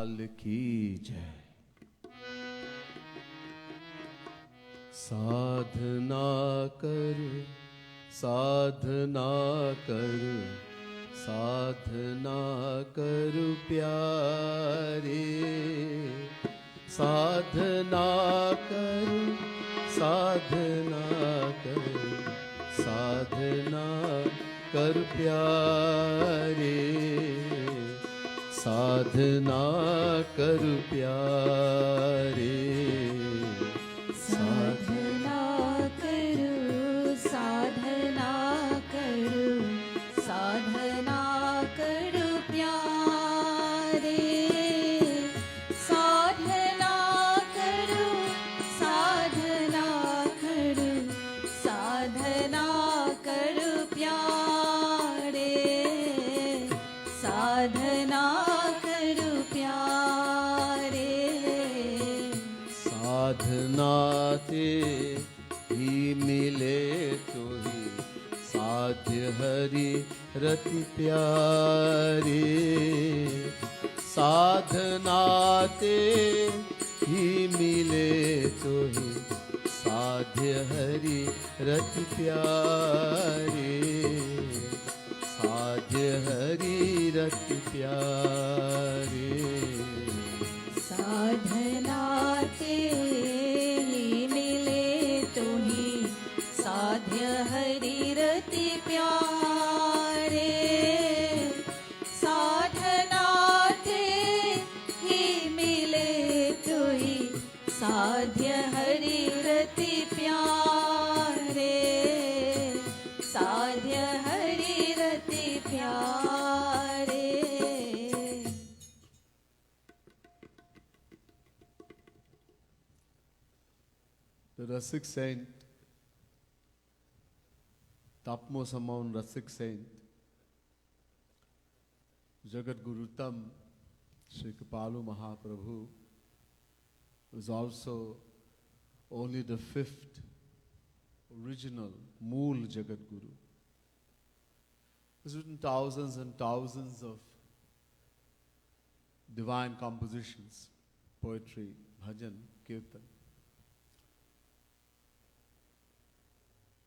लाल की जय। साधना करो साधना करो साधना करो प्यारे, साधना करो साधना करो साधना कर प्यारे, साधना कर प्यारे, साधना करो साधना करो साधना करो प्यारे, साधना करो साधना करो साधना करो प्यारे, साधना करो प्यारे। साधना ते ही मिले तो ही साध्य हरि रति प्यारे, साधना ते ही मिले तो ही साध्य हरि रति प्यारे, साध्य हरि रति प्यारे। साधना ते ही मिले तो ही साध्य हरि रति प्यारे, साधना ते ही मिले तो ही साध्य हरि रति प्यारे, साध्य हरि रति प्यारे। The Rasik saint, topmost among Rasik saint, Jagat Guru Tam, Sri Kripalu Mahaprabhu, was also only the fifth original Mool Jagat Guru. He's written thousands and thousands of divine compositions, poetry, bhajan, kirtan,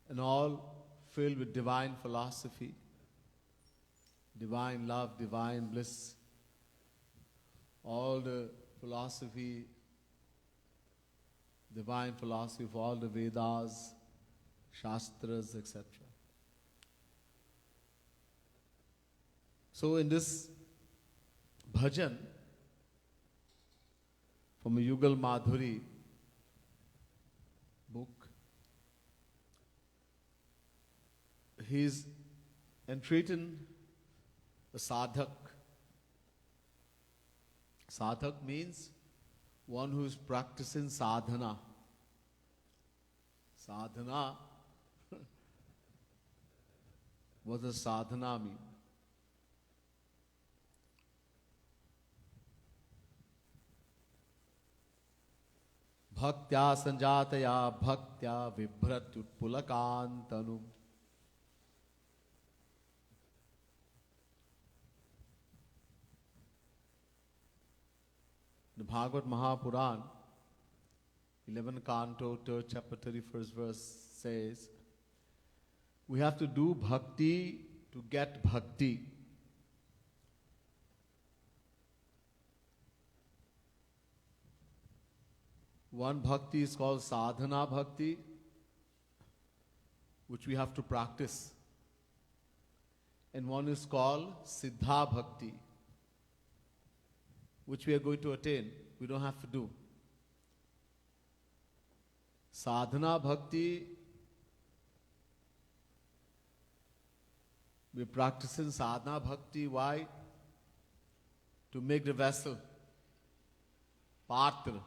and all filled with divine philosophy, divine love, divine bliss, all the philosophy, divine philosophy of all the Vedas, Shastras, etc. So in this bhajan from a Yugal Madhuri book, he's entreating a sadhak. Sadhak means one who is practicing sadhana. Sadhana, what does sadhana mean? Bhaktya sanjataya bhaktya vibhratutpulakantanum. The Bhagavad Mahapuran, 11th canto, 3rd chapter, 31st verse says, we have to do bhakti to get bhakti. One bhakti is called sadhana bhakti, which we have to practice. And one is called siddha bhakti, which we are going to attain. We don't have to do. Sadhana bhakti, we're practicing sadhana bhakti. Why? To make the vessel, patra,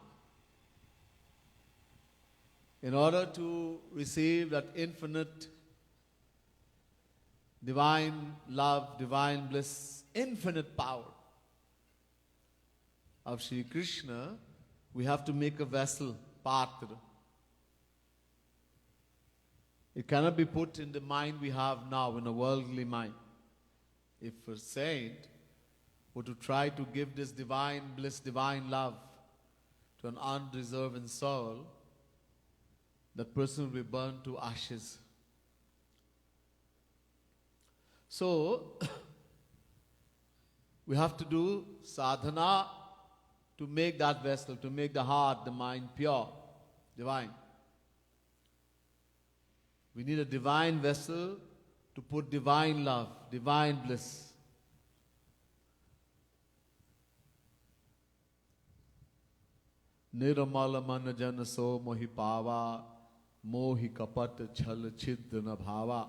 in order to receive that infinite divine love, divine bliss, infinite power of Sri Krishna, we have to make a vessel, patra. It cannot be put in the mind we have now, in a worldly mind. If a saint or to try to give this divine bliss, divine love to an undeserving soul, that person will be burned to ashes. So, we have to do sadhana to make that vessel, to make the heart, the mind pure, divine. We need a divine vessel to put divine love, divine bliss. Niramala man jan so mohi pava, mohi kapat chal chidna bhava.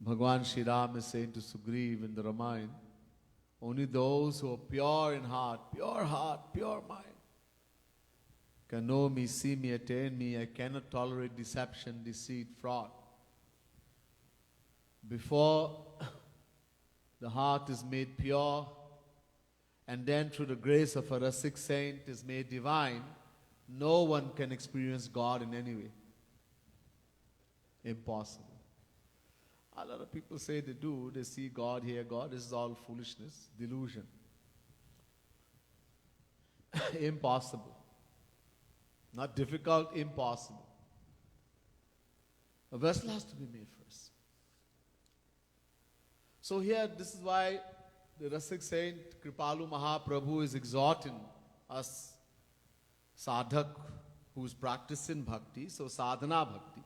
Bhagwan Shri Ram is saying to Sugriv in the Ramayana, only those who are pure in heart, pure mind, can know me, see me, attain me. I cannot tolerate deception, deceit, fraud. Before the heart is made pure, and then through the grace of a Rasik saint is made divine, no one can experience God in any way. Impossible. A lot of people say they do, they see God, hear God. This is all foolishness, delusion. Impossible. Not difficult, impossible. A vessel has to be made first. So here, this is why the Rasik Saint Kripalu Mahaprabhu is exhorting us, sadhak, who is practicing bhakti, so sadhana bhakti.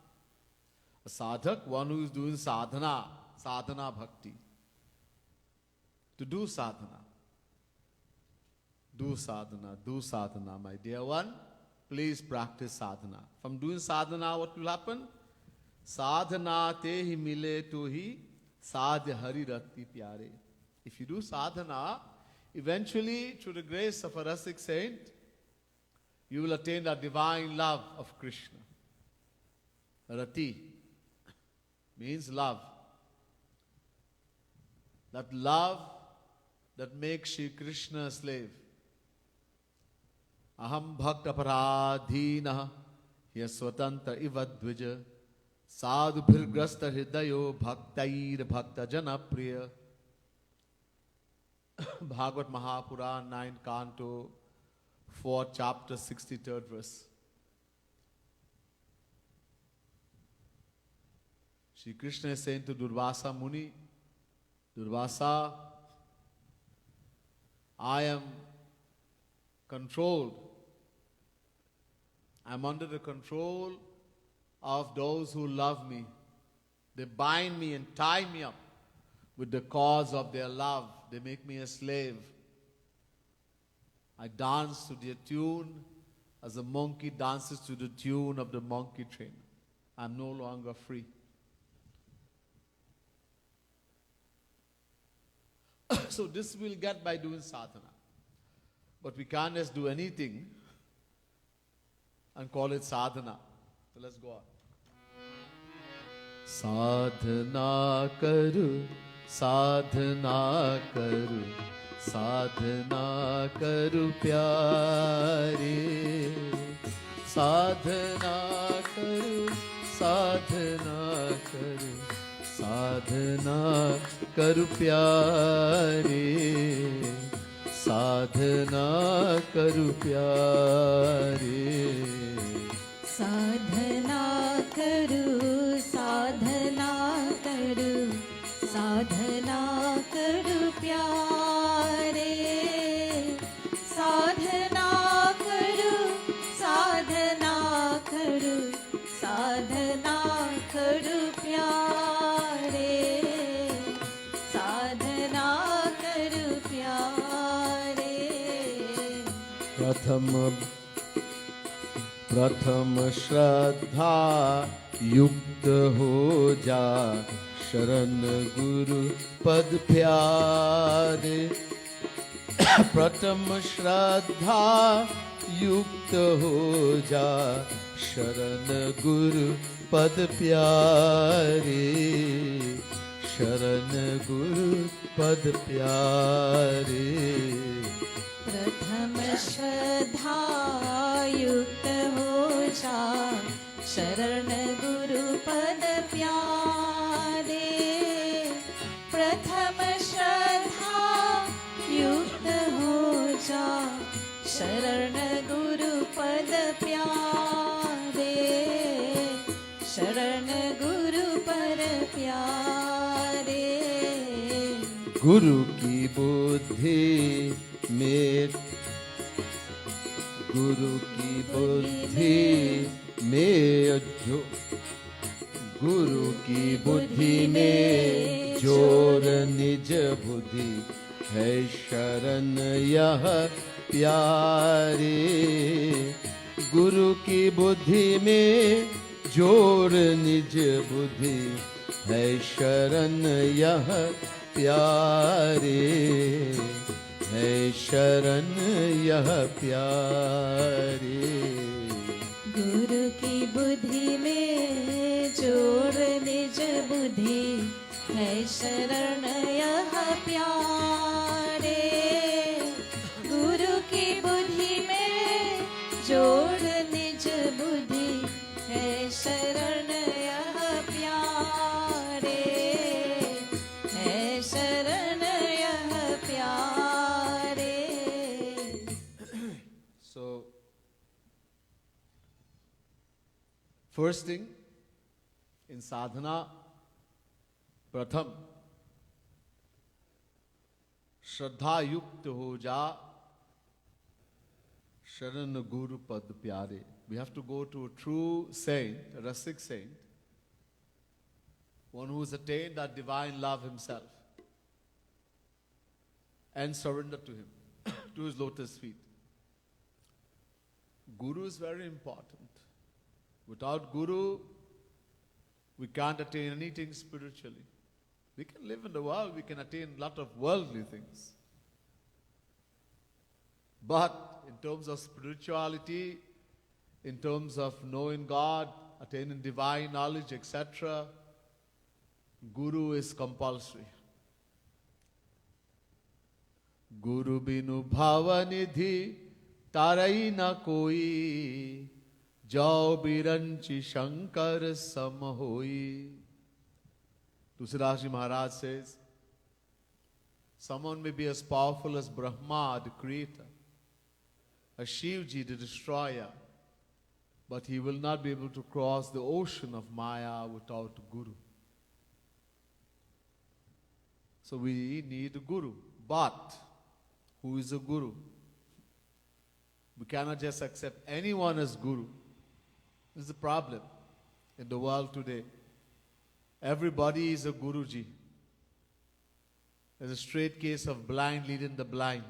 A sadhak, one who is doing sadhana bhakti. To do sadhana. Do sadhana, my dear one. Please practice sadhana. From doing sadhana, what will happen? Sadhana te hi mile tu hi sadhya hari rati pyare. If you do sadhana, eventually, through the grace of a Rasik saint, you will attain the divine love of Krishna. Rati means love. That love that makes Shri Krishna a slave. Aham bhakta paradhina yaswatantra ivadvija sadhu bhirgrasta hridayo bhaktair bhakta janapriya. Bhagavad Mahapuran, 9th Canto, 4th chapter, 63rd verse. Shri Krishna is saying to Durvasa Muni, Durvasa, I am controlled. I am under the control of those who love me. They bind me and tie me up with the cause of their love. They make me a slave. I dance to their tune as a monkey dances to the tune of the monkey train. I am no longer free. So this we'll get by doing sadhana. But we can't just do anything and call it sadhana. So let's go on. Sadhana Karu Sadhana Karu Sadhana Karu Pyare Sadhana Karu Sadhana Karu Sadhana Karu Pyare Sadhana Karu Pyare Sadhana Karu Sadhana Karu Sadhana Karu Pyare Sadhana Karu Sadhana Karu Sadhana Karu Pyare Sadhana Karu Pyare प्रथम श्रद्धा युक्त हो जा शरण गुरु पद प्यारे प्रथम श्रद्धा युक्त हो जा शरण गुरु पद प्यारे शरण गुरु पद प्यारे प्रथम श्रद्धा युक्त हो जा शरण गुरु पद प्यारे प्रथम श्रद्धा जा, शरण गुरु पद प्यारे, शरण गुरु पर प्यारे। गुरु की बुद्धि में, गुरु की बुद्धि में जो, गुरु की बुद्धि में जोर निज बुद्धि है शरण यह प्यारे। गुरु की बुद्धि में जोर निज बुद्धि है शरण यह प्यारे, है शरण यह प्यारे। गुरु की बुद्धि में जोड़ निज बुद्धि है शरण यह प्यारे। गुरु की बुद्धि में जोड़ निज बुद्धि है शरण यह प्यारे, है शरण यह प्यारे। So, first thing in sadhana, प्रथम श्रद्धा युक्त हो जा, शरण गुरु पद प्यारे. We have to go to a true saint, a rustic saint, one who has attained that divine love himself, and surrender to him, to his lotus feet. Guru is very important. Without Guru, we can't attain anything spiritually. We can live in the world, we can attain a lot of worldly things. But in terms of spirituality, in terms of knowing God, attaining divine knowledge, etc., Guru is compulsory. Guru binu bhavanidhi tarai na koi, jau biranchi shankar sam hoi. Tusidasi Maharaj says, someone may be as powerful as Brahma, the creator, as Shivji, the destroyer, but he will not be able to cross the ocean of Maya without Guru. So we need a Guru. But who is a Guru? We cannot just accept anyone as Guru. This is the problem in the world today. Everybody is a Guruji. There's a straight case of blind leading the blind.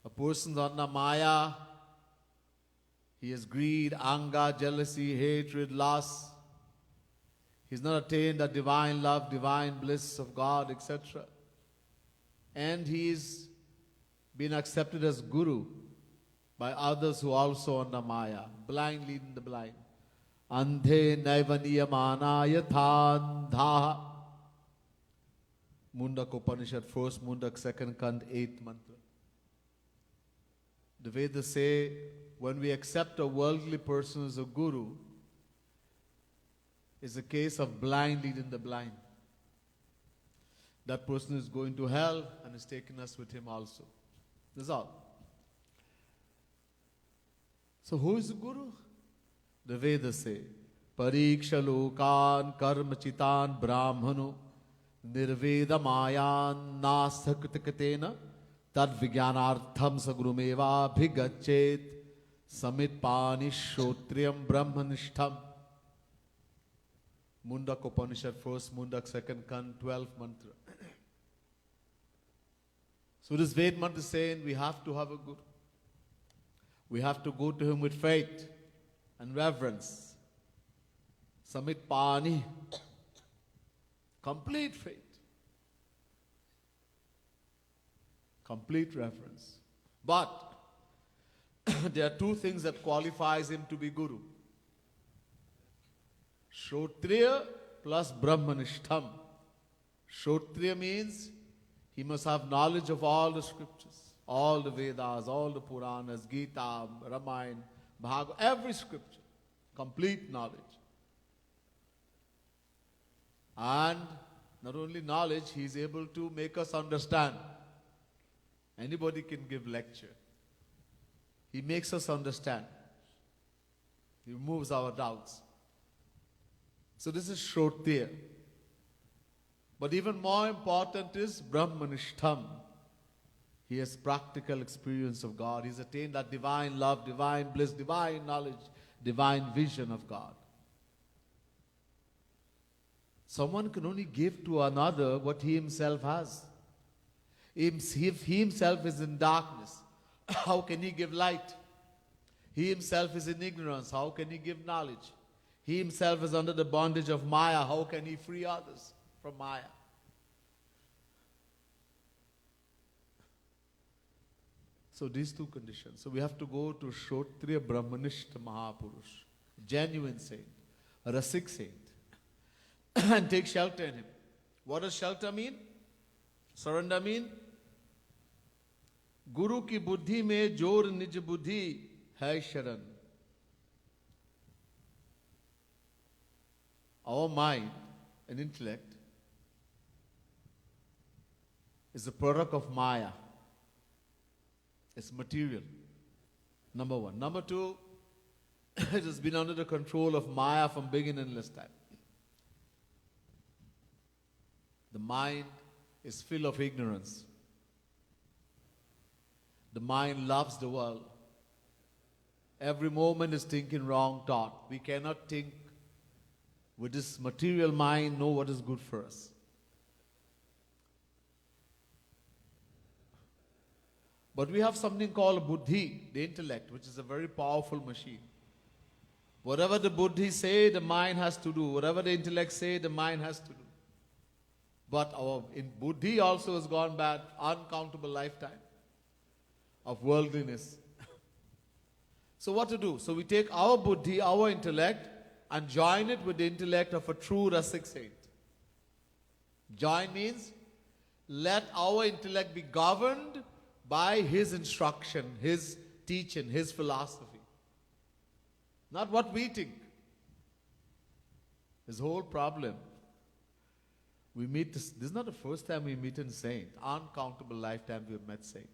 A person's under Maya, he has greed, anger, jealousy, hatred, lust. He's not attained the divine love, divine bliss of God, etc. And he's been accepted as Guru by others who also under Maya, blind leading the blind. Andhe naivaniyamana yathandha. Mundak Upanishad, first Mundak, second Kand, 8th mantra. The Vedas say, when we accept a worldly person as a Guru, it's a case of blind leading the blind. That person is going to hell and is taking us with him also. That's all. So who is the Guru? The Vedas say, Pariksha lokan karma chitan brahmano nirveda mayan nasthakritikatena tad vijnanartham sagrumeva bhigachet samit panishotriyam brahmanishtham. Mundak Upanishad, first Mundak, second Kand, 12th mantra. So this Ved mantra is saying we have to have a Guru. We have to go to him with faith and reverence. Samit Pani. Complete faith. Complete reverence. But there are two things that qualifies him to be Guru. Shrotriya plus Brahmanishtham. Shrotriya means he must have knowledge of all the scriptures, all the Vedas, all the Puranas, Gita, Ramayana, Bhagavad, every scripture. Complete knowledge. And not only knowledge, he is able to make us understand. Anybody can give lecture. He makes us understand. He removes our doubts. So this is Shrotya. But even more important is Brahmanishtam. He has practical experience of God. He's attained that divine love, divine bliss, divine knowledge, divine vision of God. Someone can only give to another what he himself has. If he himself is in darkness, how can he give light? He himself is in ignorance. How can he give knowledge? He himself is under the bondage of Maya. How can he free others from Maya? So these two conditions. So we have to go to Shrotriya Brahmanishta Mahapurush, genuine saint, a Rasik saint, and take shelter in him. What does shelter mean? Surrender mean? Guru ki buddhi mein jor nij buddhi hai sharan. Our mind and intellect is a product of Maya. It's material. Number one. Number two, it has been under the control of Maya from big and endless time. The mind is full of ignorance. The mind loves the world. Every moment is thinking wrong thought. We cannot think with this material mind, know what is good for us. But we have something called buddhi, the intellect, which is a very powerful machine. Whatever the buddhi say, the mind has to do. Whatever the intellect say, the mind has to do. But our buddhi also has gone bad, uncountable lifetime of worldliness. So what to do? So we take our buddhi, our intellect, and join it with the intellect of a true Rasik saint. Join means let our intellect be governed by his instruction, his teaching, his philosophy. Not what we think. His whole problem. We meet this is not the first time we meet a saint. Uncountable lifetime we have met saint.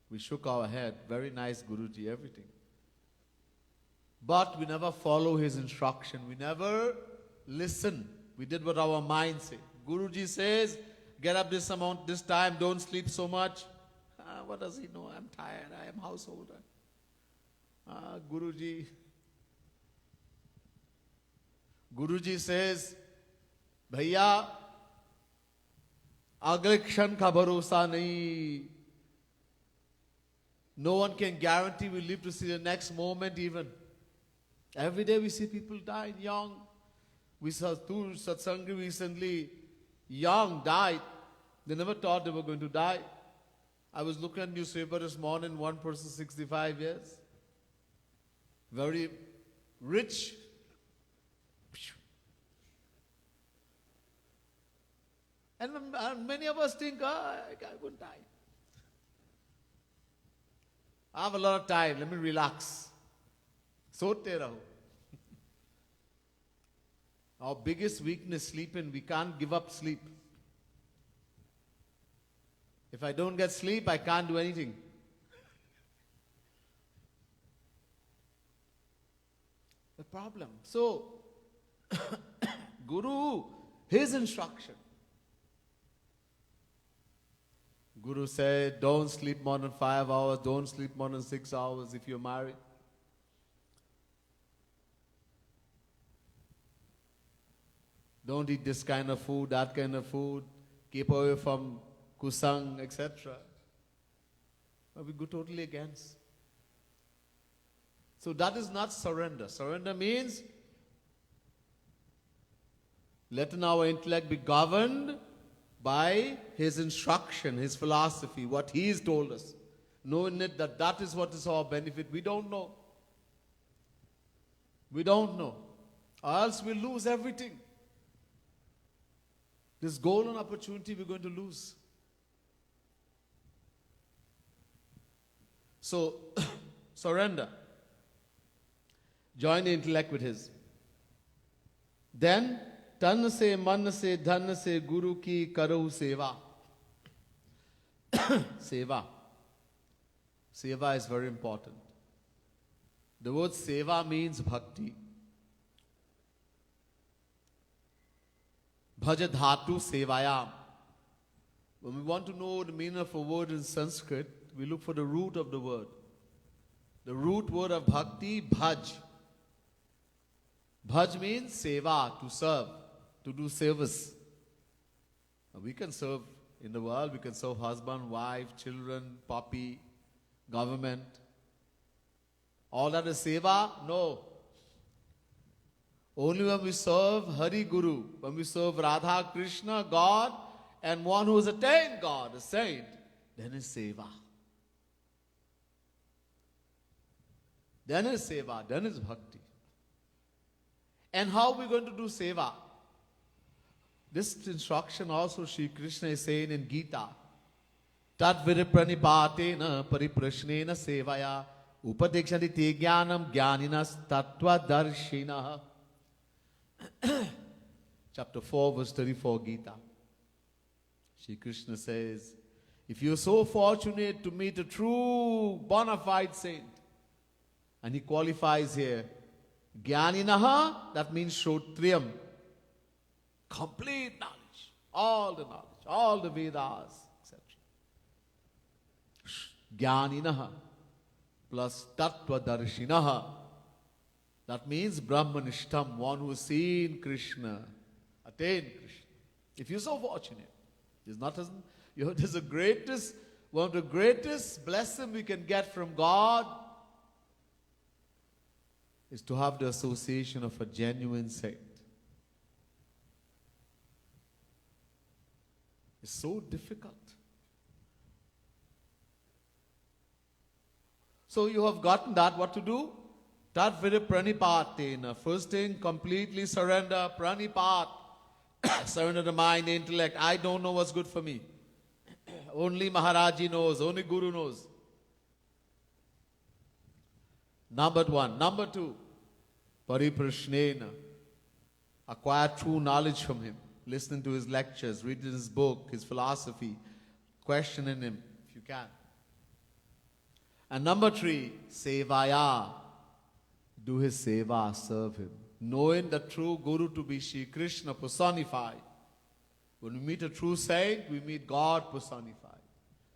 We shook our head, very nice Guruji, everything. But we never follow his instruction. We never listen. We did what our mind said. Guruji says, get up this amount, this time, don't sleep so much. What does he know? I'm tired, I am householder. Guruji says, Bhaiya, agle kshan ka bharosa nahi. No one can guarantee we live to see the next moment even. Every day we see people dying young. We saw two satsangi recently, young, died. They never thought they were going to die. I was looking at newspaper this morning, one person 65 years. Very rich. And many of us think, I won't die. I have a lot of time, let me relax. Sote raho. Our biggest weakness, sleeping, we can't give up sleep. If I don't get sleep, I can't do anything. The problem. So, Guru, his instruction. Guru said, don't sleep more than 5 hours, don't sleep more than 6 hours if you're married. Don't eat this kind of food, that kind of food. Keep away from kusang, etc. But we go totally against. So that is not surrender. Surrender means letting our intellect be governed by his instruction, his philosophy, what he has told us. Knowing it that that is what is our benefit. We don't know. We don't know. Or else we lose everything. This golden opportunity we're going to lose. So, surrender. Join the intellect with his. Then, तन से मन से धन से गुरु की करो सेवा. Seva. Seva is very important. The word seva means bhakti. Bhaja dhatu sevayam. When we want to know the meaning of a word in Sanskrit, we look for the root of the word. The root word of bhakti, bhaj. Bhaj means seva, to serve, to do service. Now we can serve in the world, we can serve husband, wife, children, puppy, government. All that is seva? No. Only when we serve Hari Guru, when we serve Radha Krishna, God, and one who has attained God, a saint, then is seva. Then is seva, then is bhakti. And how are we going to do seva? This instruction also Sri Krishna is saying in Gita. Tat viripranipatena pariprashnena sevaya upadekshati te jnanam jnaninas tattva darshinaha. Chapter 4 verse 34 Gita. Sri Krishna says, if you are so fortunate to meet a true bona fide saint, and he qualifies here, Jnaninaha, that means Shrotriyam, complete knowledge, all the Vedas, etc. Jnaninaha plus Tattva Darshinaha, that means Brahmanishtam, one who has seen Krishna, attained Krishna. If you're so fortunate, it's not as, it is the greatest, one of the greatest blessing we can get from God is to have the association of a genuine saint. It's so difficult. So you have gotten that, what to do? Tat vira pranipatena. First thing, completely surrender, pranipat. Surrender the mind, the intellect. I don't know what's good for me. Only Maharaji knows, only Guru knows. Number one. Number two, pariprashnena. Acquire true knowledge from him. Listening to his lectures, reading his book, his philosophy, questioning him if you can. And number three, sevaya. Do his seva, serve him. Knowing the true Guru to be Shri Krishna personified. When we meet a true saint, we meet God personified.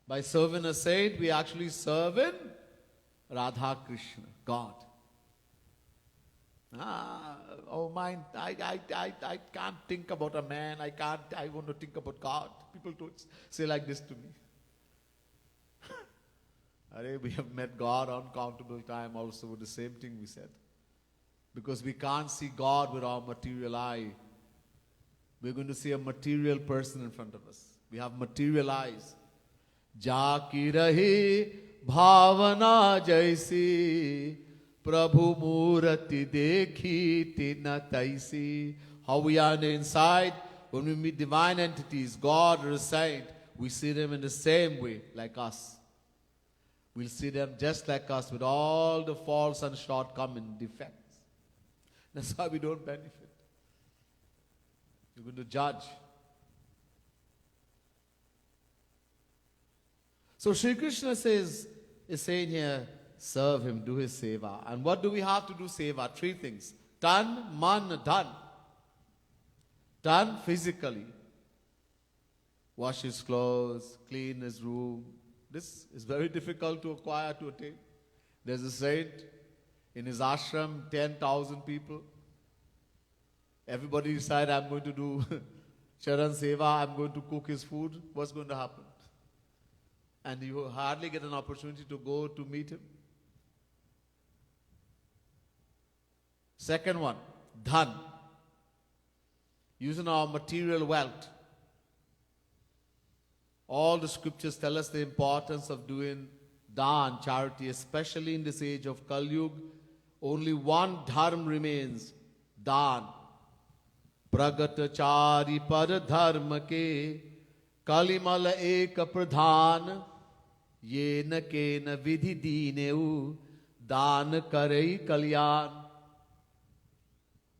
By serving a saint, we actually serve in Radha Krishna, God. I can't think about a man. I want to think about God. People don't say like this to me. We have met God uncountable time also with the same thing we said. Because we can't see God with our material eye. We're going to see a material person in front of us. We have material eyes. Jaki rahi bhavana jaisi Prabhu murati dekhi tina taisi. How we are on the inside, when we meet divine entities, God or a saint, we see them in the same way like us. We'll see them just like us with all the faults and shortcomings, defects. That's why we don't benefit. You're going to judge. So Sri Krishna is saying here, serve him, do his seva. And what do we have to do seva? Three things. Tan, man, dhan. Tan, physically. Wash his clothes, clean his room. This is very difficult to acquire, to attain. There's a saint in his ashram, 10,000 people. Everybody decide, I'm going to do Charan Seva, I'm going to cook his food. What's going to happen? And you hardly get an opportunity to go to meet him. Second one, dhan. Using our material wealth. All the scriptures tell us the importance of doing dan, charity, especially in this age of Kali Yuga. Only one dharma remains, dan. Pragatachari par dharma ke kalimala ek pradhan ye na ke na vidhi dineu dan karei kalyan.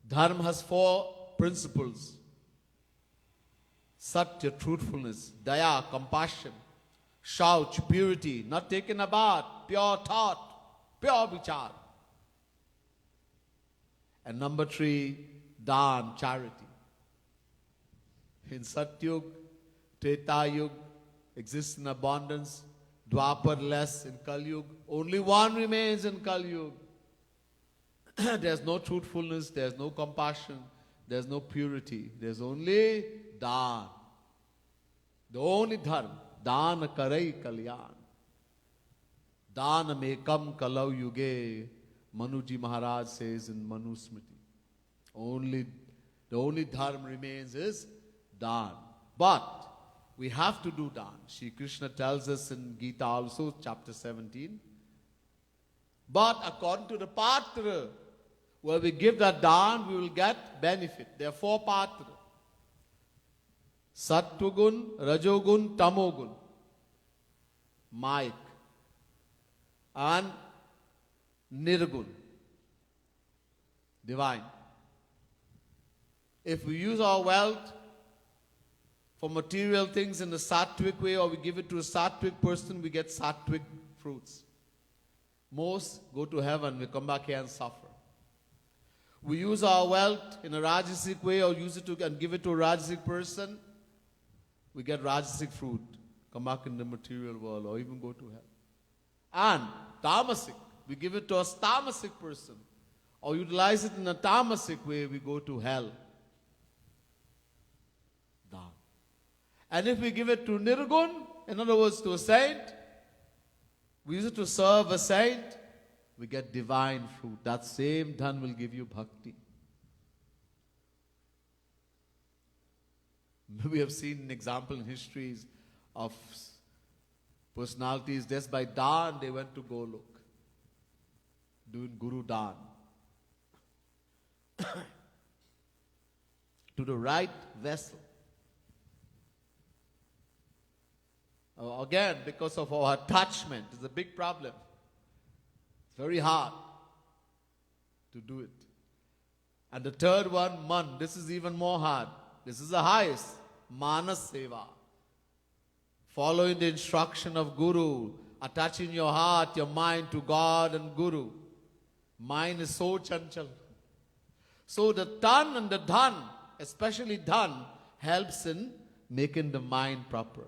Dharma has four principles. Satya, truthfulness. Daya, compassion. Shauch, purity, not taken a bath, pure thought, pure vichar. And number 3, dan, charity. In Satyug, Treta Yug exists in abundance, Dwapar less, in Kali Yug only one remains in Kali Yug. There's no truthfulness, there's no compassion, there's no purity, there's only dan. The only dharma, dan karai kalyan. Dan mekam kalau yuge, Manuji Maharaj says in Manu Smriti. The only dharma remains is dan. But we have to do dan. Shri Krishna tells us in Gita also, chapter 17. But according to the patra, where we give that dan, we will get benefit. There are 4 patra. Sattvagun, Rajogun, Tamogun. Mike. And Nirgun. Divine. If we use our wealth for material things in a sattvic way, or we give it to a sattvic person, we get sattvic fruits. Most go to heaven, we come back here and suffer. We use our wealth in a rajasic way, or use it to and give it to a rajasic person, we get rajasic fruit, come back in the material world, or even go to hell. And tamasic, we give it to a tamasic person, or utilize it in a tamasic way, we go to hell. Down. And if we give it to nirgun, in other words, to a saint, we use it to serve a saint, we get divine fruit. That same dhan will give you bhakti. We have seen an example in histories of personalities, just by dan, they went to Golok, doing Guru Dan. To the right vessel. Again, because of our attachment, it's a big problem. It's very hard to do it. And the third one, man, this is even more hard. This is the highest, manas seva. Following the instruction of Guru, attaching your heart, your mind to God and Guru. Mind is so chanchal. So the tan and the dhan, especially dhan, helps in making the mind proper.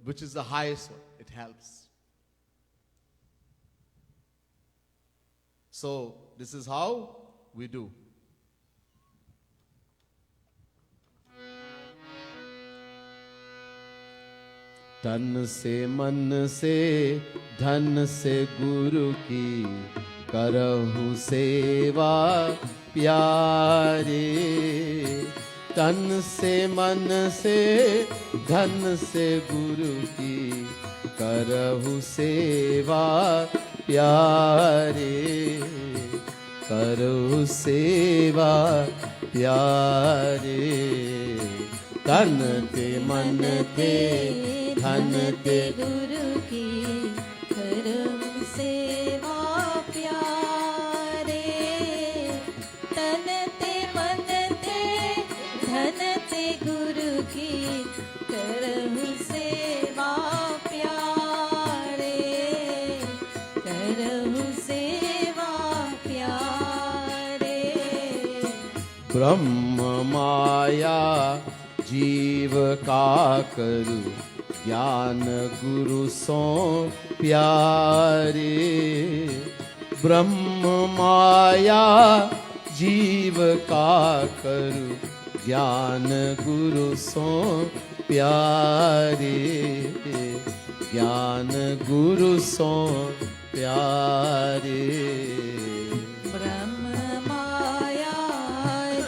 Which is the highest one. It helps. So this is how we do. तन से मन से धन से गुरु की करहु सेवा प्यारे. तन से मन से धन से गुरु की करहु सेवा प्यारे. करहु सेवा प्यारे. तन ते मन ते धन ते गुरु की करहु सेवा प्यारे. तन ते मन ते धन ते गुरु की करहु सेवा प्यारे. करहु सेवा प्यारे. ब्रह्म माया जीव का करू ज्ञान गुरु सो प्यारे. ब्रह्म माया जीव का करू ज्ञान गुरु सो प्यारे. ज्ञान गुरु सो प्यारे. ब्रह्म माया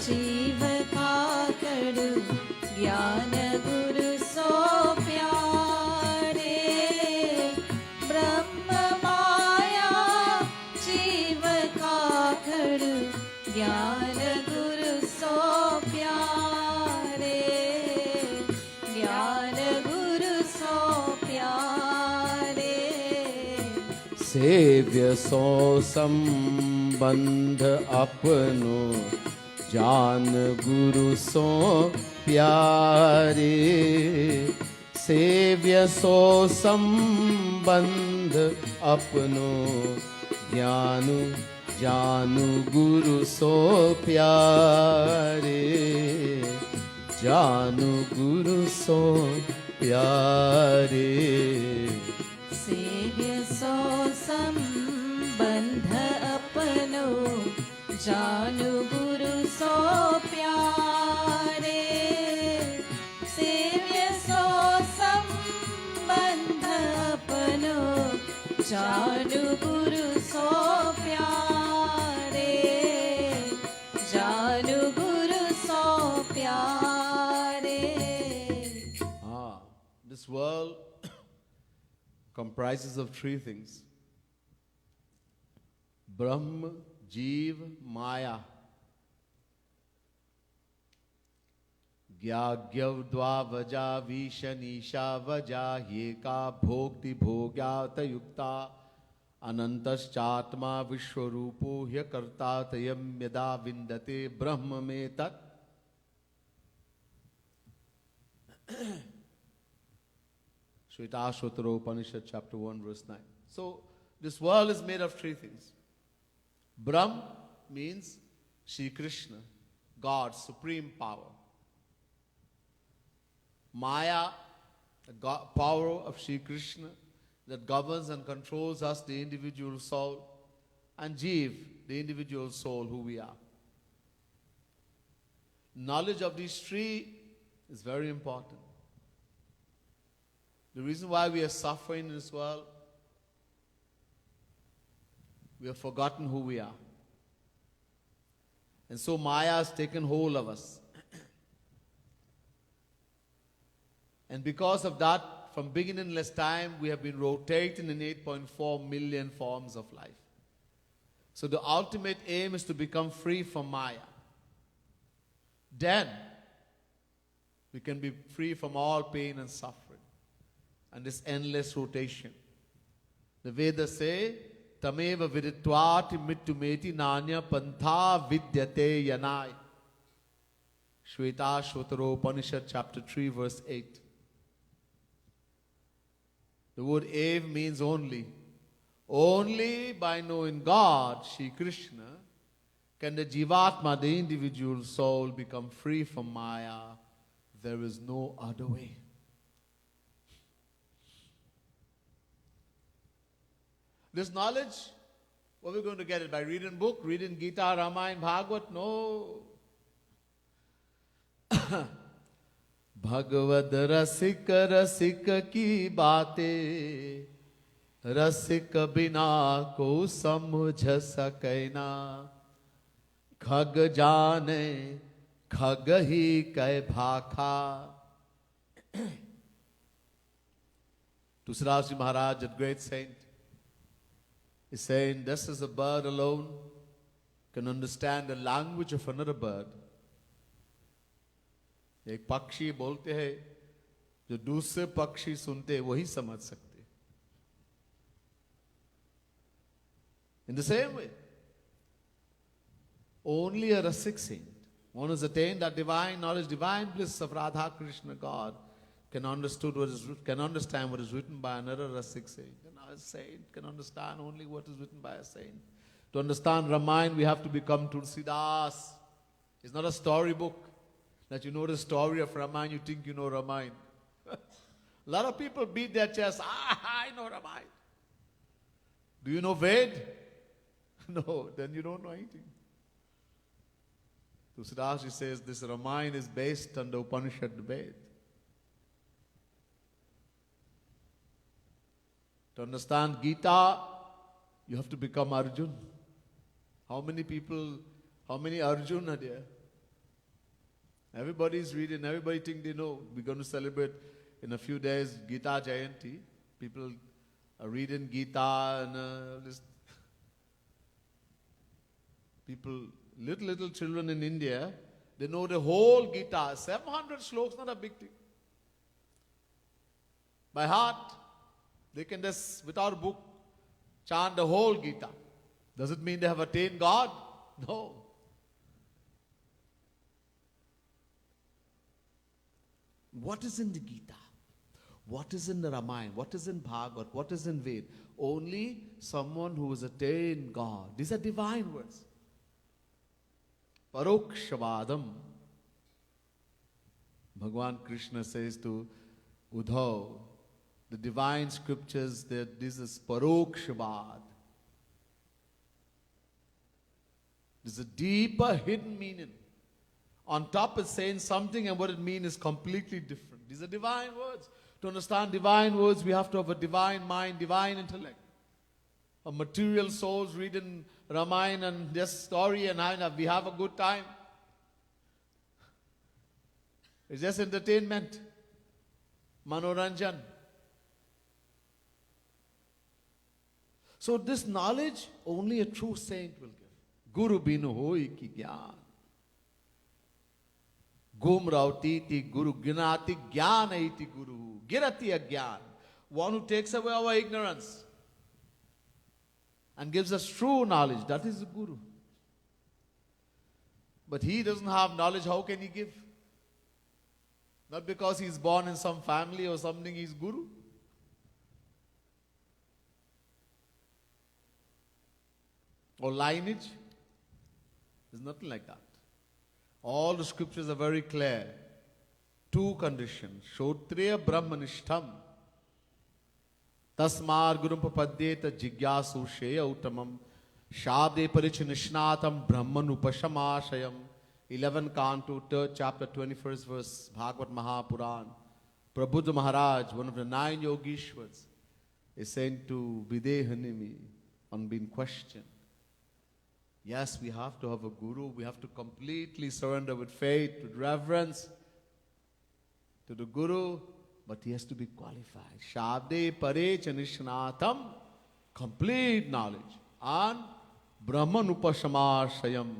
जीव का करू ज्ञान गुरु सो प्यारे. ब्रह्म माया जीव का करू ज्ञान गुरु सो प्यारे. ज्ञान गुरु सो प्यारे. सेव्य सो संबंध संबंध अपनो जान गुरु सो प्यारे सेव्य सो संबंध अपनो ज्ञान जानु गुरु सो प्यारे जानु गुरु सो प्यारे सेव्य सो संबंध अपनो जानु गुरु सो प्यारे सेव्य सो संबंध अपनो जानु गुरु सो प्यारे जानु गुरु सो प्यारे. This world comprises of three things: Brahma, Jeev, Maya. Gyagyavdva vaja vishanisha vaja yeka bhokti bhogyat yukta anantaschatma vishwarupo hyakarta tayam yada vindate brahma me tat. Shvetashvatara Upanishad chapter 1 verse 9. So this world is made of three things. Brahm means Shri Krishna, God, supreme power. Maya, the power of Shri Krishna that governs and controls us, the individual soul. And Jeev, the individual soul, who we are. Knowledge of these three is very important. The reason why we are suffering in this world, we have forgotten who we are. And so Maya has taken hold of us. And because of that, from beginningless time, we have been rotating in 8.4 million forms of life. So the ultimate aim is to become free from Maya. Then, we can be free from all pain and suffering and this endless rotation. The Vedas say, Tameva viditvati mittumeti nanya pantha vidyate yanai. Shvetashvatara Upanishad chapter 3 verse 8. The word Ev means only. Only by knowing God, Shri Krishna, can the Jivatma, the individual soul, become free from Maya. There is no other way. This knowledge, what we're going to get it by reading book, reading Gita, Ramayana, Bhagavad? No. Bhagavad रसिक रसिक की बातें रसिक बिना को समझ सके ना खग जाने खग ही कै भाखा. Tusrasi Maharaj, a great saint, is saying, this is a bird alone can understand the language of another bird. एक पक्षी बोलते हैं जो दूसरे पक्षी सुनते हैं वही समझ सकते. In the same way, only a rasik saint, one who has attained that divine knowledge, divine bliss of Radha Krishna God, can understand what is written by another rasik saint. And a saint can understand only what is written by a saint. To understand Ramayana, we have to become Tulsidas. It's not a storybook. That you know the story of Ramayana, you think you know Ramayana. A lot of people beat their chest. I know Ramayana. Do you know Ved? No, then you don't know anything. Tulsidas says this Ramayana is based on the Upanishad Ved. To understand Gita, you have to become Arjun. How many Arjun are there? Everybody's reading, everybody think they know. We're going to celebrate in a few days Gita Jayanti. People are reading Gita and people, little children in India, they know the whole Gita. 700 slokas, not a big thing. By heart, they can just, without a book, chant the whole Gita. Does it mean they have attained God? No. What is in the Gita? What is in the Ramayana? What is in Bhagavad? What is in Ved? Only someone who has attained God. These are divine words. Parokshavadam. Bhagavan Krishna says to Uddhav, the divine scriptures, that this is Parokshavad. There's a deeper hidden meaning. On top it's saying something and what it means is completely different. These are divine words. To understand divine words, we have to have a divine mind, divine intellect. A material souls reading Ramayana and this story and we have a good time. It's just entertainment. Manoranjan. So this knowledge, only a true saint will give. Guru binu hoi ki gyan. Gum rauti ti guru gnati gyan iti guru. Girati agyan. One who takes away our ignorance and gives us true knowledge. That is the guru. But he doesn't have knowledge. How can he give? Not because he's born in some family or something, he's guru. Or lineage. There's nothing like that. All the scriptures are very clear. Two conditions. Shotriya brahmanishtam. Tasmar gurum papadyeta jigyasu sheya uttamam. Shabde parichinishnatam brahman upashamashayam. 11th canto, 3rd chapter, 21st verse, Bhagavad Mahapuran. Prabhupada Maharaj, one of the 9 Yogishwars, is saying to Videhanimi on being questioned. Yes, we have to have a guru. We have to completely surrender with faith, with reverence to the guru, but he has to be qualified. Shabde pare chanishnatam, complete knowledge. And Brahman upashamashayam,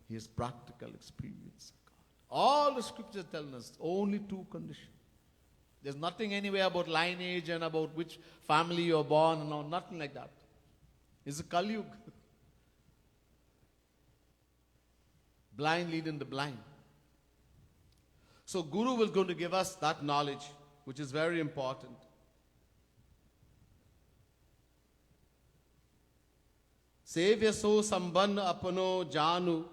he has practical experience of God. All the scriptures tell us only 2 conditions. There's nothing anywhere about lineage and about which family you're born, no, nothing like that. It's a Kali Yuga. Blind leading the blind. So Guru is going to give us that knowledge, which is very important. Sevya so sambanna apano janu.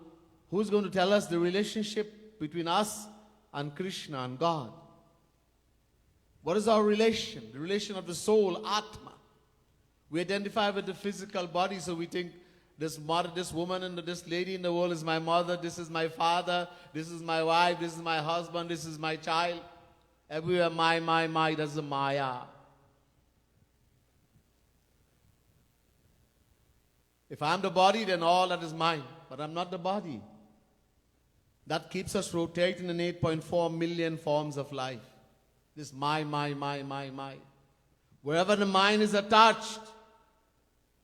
Who's going to tell us the relationship between us and Krishna and God? What is our relation? The relation of the soul, Atma. We identify with the physical body, so we think this mother, this woman and this lady in the world is my mother, this is my father, this is my wife, this is my husband, this is my child. Everywhere my, that's the Maya. If I'm the body, then all that is mine. But I'm not the body. That keeps us rotating in 8.4 million forms of life. This my. Wherever the mind is attached,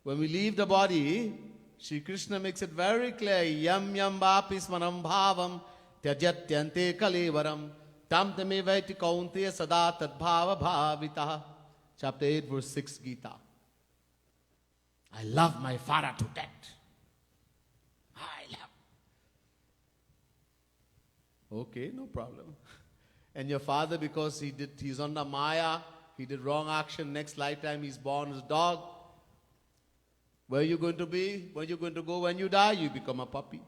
when we leave the body, Shri Krishna makes it very clear. Yam yam vapis manam bhavam tyajatyante kalevaram tam tame vaiti kaunteya sada tadbhava bhavita. Chapter 8 verse 6 Gita. I love my father to death. I love. Okay, no problem. And your father, because he's under Maya, he did wrong action, next lifetime he's born as a dog. Where are you going to be? Where are you going to go when you die? You become a puppy.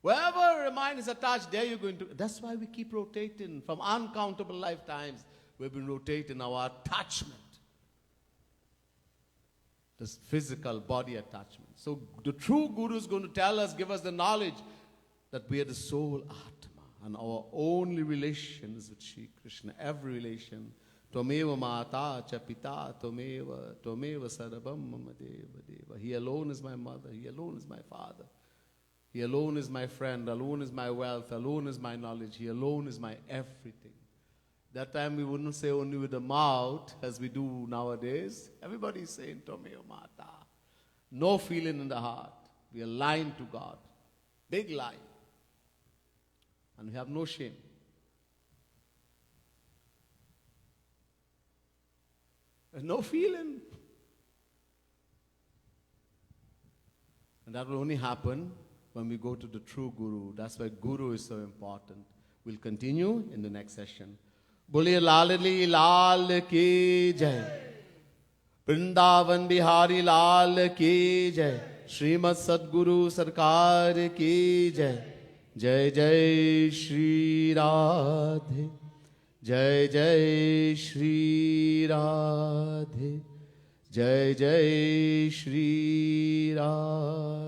Wherever the mind is attached, there you're going to. That's why we keep rotating. From uncountable lifetimes, we've been rotating our attachment. This physical body attachment. So the true Guru is going to tell us, give us the knowledge that we are the soul Atma. And our only relation is with Shri Krishna. Every relation. Tvameva mata cha pita, tvameva sarabam mama deva deva. He alone is my mother. He alone is my father. He alone is my friend. Alone is my wealth. Alone is my knowledge. He alone is my everything. That time we wouldn't say only with the mouth as we do nowadays. Everybody is saying Tvameva mata. No feeling in the heart. We are lying to God. Big lie. And we have no shame. There's no feeling. And that will only happen when we go to the true Guru. That's why Guru is so important. We'll continue in the next session. Boliye Lalali Lal ki jai. Vrindavan Bihari Lal ki jai. Srimad Sadguru Sarkar ki jai. Jai Jai Shri Radhe. Jai Jai Shri Radhe. Jai Jai Shri Radhe.